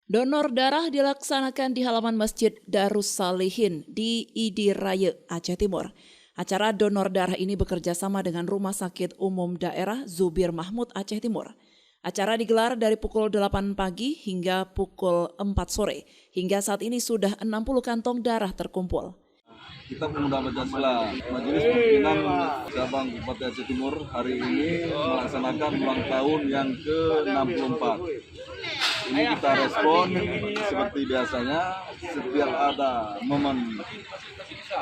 Donor darah dilaksanakan di halaman Masjid Darus Salihin di Idi Raya, Aceh Timur. Acara donor darah ini bekerja sama dengan Rumah Sakit Umum Daerah Zubir Mahmud Aceh Timur. Acara digelar dari pukul 8 pagi hingga pukul 4 sore. Hingga saat ini sudah 60 kantong darah terkumpul. Kita Pemuda Pancasila, Majelis Pimpinan Cabang Bupati Aceh Timur hari ini melaksanakan ulang tahun yang ke-64. Ini kita respon seperti biasanya setiap ada momen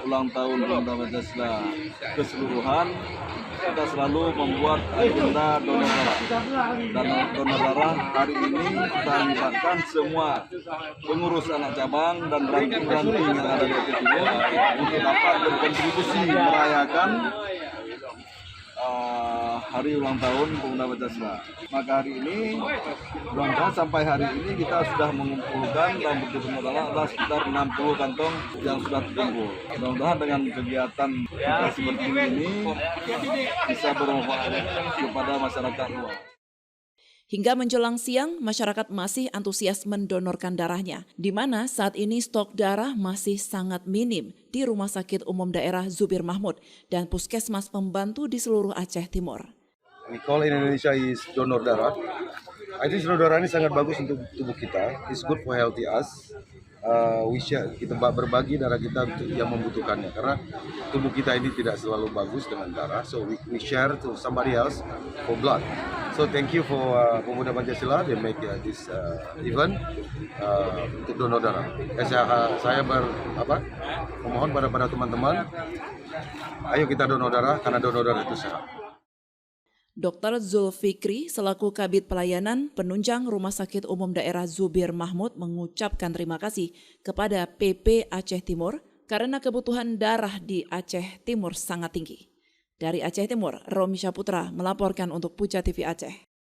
ulang tahun Pemuda Pancasila keseluruhan, kita selalu membuat agenda donor darah. Dan donor darah hari ini kita libatkan semua pengurus anak cabang dan ranting-ranting yang ada di Aceh Timur untuk dapat berkontribusi merayakan hari ulang tahun Pemuda Pancasila. Maka hari ini, mudah-mudahan sampai hari ini kita sudah mengumpulkan dan berjumlah modal adalah sekitar 60 kantong yang sudah terkumpul. Mudah-mudahan dengan kegiatan kita seperti ini bisa bermanfaat kepada masyarakat luas. Hingga menjelang siang, masyarakat masih antusias mendonorkan darahnya, di mana saat ini stok darah masih sangat minim di Rumah Sakit Umum Daerah Zubir Mahmud dan puskesmas pembantu di seluruh Aceh Timur. We call in Indonesia is donor darah. I think donor darah ini sangat bagus untuk tubuh kita. It's good for healthy us. We share, kita berbagi darah kita untuk yang membutuhkannya karena tubuh kita ini tidak selalu bagus dengan darah. So we share to somebody else for blood. So thank you for Pemuda Pancasila. They make this event untuk donor darah. Saya memohon pada teman-teman, ayo kita donor darah karena donor darah itu sehat. Dr. Zulfikri selaku Kabid Pelayanan Penunjang Rumah Sakit Umum Daerah Zubir Mahmud mengucapkan terima kasih kepada PP Aceh Timur karena kebutuhan darah di Aceh Timur sangat tinggi. Dari Aceh Timur, Romi Syaputra melaporkan untuk Puja TV Aceh.